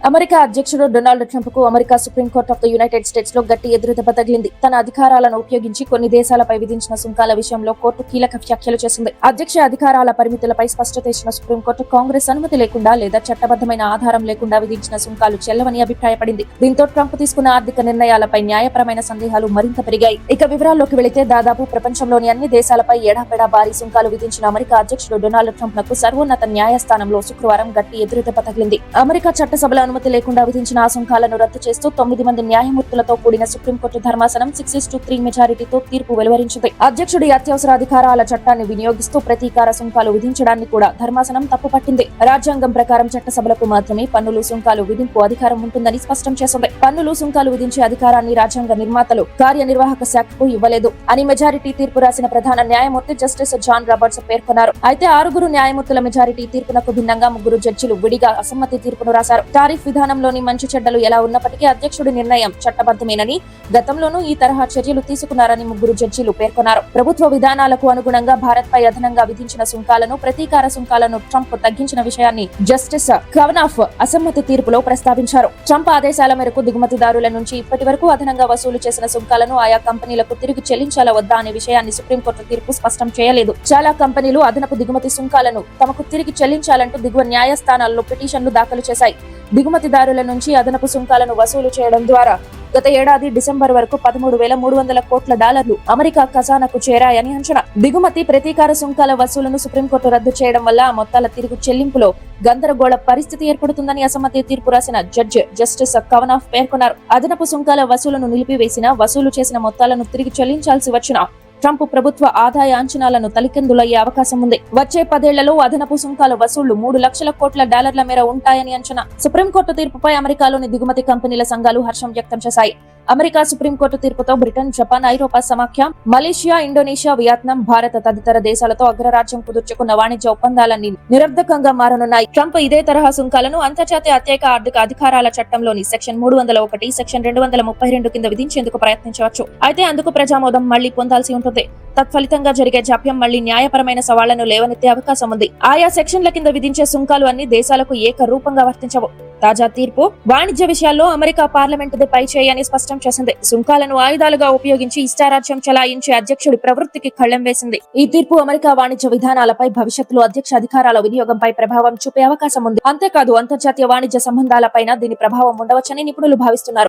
America అధ్యక్షుడు Donald Trump కు America supreme court of the United states లో గట్టి ఎదురుదెబ్బ తగిలింది. తన అధికారాలను ఉపయోగించి కొన్ని దేశాలపై విధించిన సుంకాల విషయంలో కోర్టు కీలక వ్యాఖ్యలు చేసింది. అధ్యక్ష అధికారాల పరిమితులపై స్పష్టత ఇచ్చిన సుప్రీంకోర్టు కాంగ్రెస్ అనుమతి లేకుండా లేదా చట్టబద్దమైన ఆధారం లేకుండా విధించిన సుంకాలు చెల్లవని అభిప్రాయపడింది. దీంతో ట్రంప్ తీసుకున్న ఆర్థిక నిర్ణయాలపై న్యాయపరమైన సందేహాలు మరింత పెరిగాయి. ఇక వివరాల్లోకి వెళితే దాదాపు ప్రపంచంలోని అన్ని దేశాలపై ఎడాపెడా భారీ సుంకాలు విధించిన అమెరికా అధ్యక్షుడు డొనాల్డ్ ట్రంప్ నకు సర్వోన్నత న్యాయస్థానంలో శుక్రవారం గట్టి ఎదురుదెబ్బ తగిలింది. అమెరికా చట్టసభల అనుమతి లేకుండా విధించిన ఆ సుంకాలను రద్దు చేస్తూ 9 మంది న్యాయమూర్తులతో కూడిన సుప్రీంకోర్టు ధర్మాసనం 6-3 మెజారిటీతో తీర్పు వెలువరించింది. అధ్యక్షుడి అత్యవసర అధికారాల చట్టాన్ని వినియోగిస్తూ ప్రతీకార సుంకాలు విధించడాన్ని కూడా ధర్మాసనం తప్పుపట్టింది. రాజ్యాంగం ప్రకారం చట్టసభలకు మాత్రమే పన్నులు సుంకాలు విధింపు అధికారం ఉంటుందని స్పష్టం చేసింది. పన్నులు సుంకాలు విధించే అధికారాన్ని రాజ్యాంగ నిర్మాతలు కార్యనిర్వాహక శాఖకు ఇవ్వలేదు అని మెజారిటీ తీర్పు రాసిన ప్రధాన న్యాయమూర్తి జస్టిస్ జాన్ రాబర్ట్స్ పేర్కొన్నారు. అయితే 6 న్యాయమూర్తుల మెజారిటీ తీర్పునకు భిన్నంగా 3 జడ్జిలు విడిగా అసమ్మతి తీర్పును రాశారు. టారిఫ్ విధానంలోని మంచి చెడ్డలు ఎలా ఉన్నప్పటికీ అధ్యక్షుడి నిర్ణయం చట్టబద్దమేనని, గతంలోనూ ఈ తరహా చర్యలు తీసుకున్నారని 3 జడ్జీలు పేర్కొన్నారు. ప్రభుత్వ విధానాలకు అనుగుణంగా భారత్ పై అదనంగా విధించిన సుంకాలను, ప్రతీకార సుంకాలను ట్రంప్ తగ్గించిన విషయాన్ని జస్టిస్ కవనాఫ్ అసమ్మతి తీర్పులో ప్రస్తావించారు. ట్రంప్ ఆదేశాల మేరకు దిగుమతిదారుల నుంచి ఇప్పటి వరకు అదనంగా వసూలు చేసిన సుంకాలను ఆయా కంపెనీలకు తిరిగి చెల్లించాలా వద్దా అనే విషయాన్ని సుప్రీంకోర్టు తీర్పు స్పష్టం చేయలేదు. చాలా కంపెనీలు అదనపు దిగుమతి సుంకాలను తమకు తిరిగి చెల్లించాలంటూ దిగువ న్యాయస్థానాల్లో పిటిషన్లు దాఖలు చేశాయి. దిగుమతిదారుల నుంచి అదనపు సుంకాలను వసూలు చేయడం ద్వారా గత ఏడాది డిసెంబర్ వరకు $13,300 కోట్ల అమెరికా ఖజానాకు చేరాయని అంచనా. దిగుమతి ప్రతీకార సుంకాల వసూలును సుప్రీంకోర్టు రద్దు చేయడం వల్ల ఆ మొత్తాల తిరిగి చెల్లింపులో గందరగోళ పరిస్థితి ఏర్పడుతుందని అసమ్మతి తీర్పు రాసిన జడ్జి జస్టిస్ కవనాఫ్ పేర్కొన్నారు. అదనపు సుంకాల వసూలును నిలిపివేసిన, వసూలు చేసిన మొత్తాలను తిరిగి చెల్లించాల్సి వచ్చిన ట్రంప్ ప్రభుత్వ ఆదాయ అంచనాలను తలకిందులయ్యే అవకాశం ఉంది. వచ్చే 10 ఏళ్లలో అదనపు సుంకాల వసూళ్లు $3 లక్షల కోట్ల మేర ఉంటాయని అంచనా. సుప్రీంకోర్టు తీర్పుపై అమెరికాలోని దిగుమతి కంపెనీల సంఘాలు హర్షం వ్యక్తం చేశాయి. అమెరికా సుప్రీంకోర్టు తీర్పుతో బ్రిటన్, జపాన్, ఐరోపా సమాఖ్య, మలేషియా, ఇండోనేషియా, వియత్నాం, భారత్ తదితర దేశాలతో అగ్రరాజ్యం కుదుర్చుకున్న వాణిజ్య ఒప్పందాలన్నీ నిరర్ధకంగా మారనున్నాయి. ట్రంప్ ఇదే తరహా సుంకాలను అంతర్జాతీయ ప్రత్యేక ఆర్థిక అధికారాల చట్టంలోని సెక్షన్ 301, సెక్షన్ 232 కింద విధించేందుకు ప్రయత్నించవచ్చు. అయితే అందుకు ప్రజామోదం మళ్లీ పొందాల్సి ఉంటుంది. తత్ఫలితంగా జరిగే జాప్యం మళ్లీ న్యాయపరమైన సవాళ్లను లేవనెత్తే అవకాశం ఉంది. ఆయా సెక్షన్ల కింద విధించే సుంకాలు అన్ని దేశాలకు ఏకరూపంగా వర్తించవు. తాజా తీర్పు వాణిజ్య విషయాల్లో అమెరికా పార్లమెంటుది పై చేయని స్పష్టం చేసింది. సుంకాలను ఆయుధాలుగా ఉపయోగించి ఇష్టారాజ్యం చలాయించే అధ్యక్షుడి ప్రవృత్తికి కళ్లెం వేసింది. ఈ తీర్పు అమెరికా వాణిజ్య విధానాలపై, భవిష్యత్తులో అధ్యక్ష అధికారాల వినియోగంపై ప్రభావం చూపే అవకాశం ఉంది. అంతేకాదు అంతర్జాతీయ వాణిజ్య సంబంధాలపైన దీని ప్రభావం ఉండవచ్చని నిపుణులు భావిస్తున్నారు.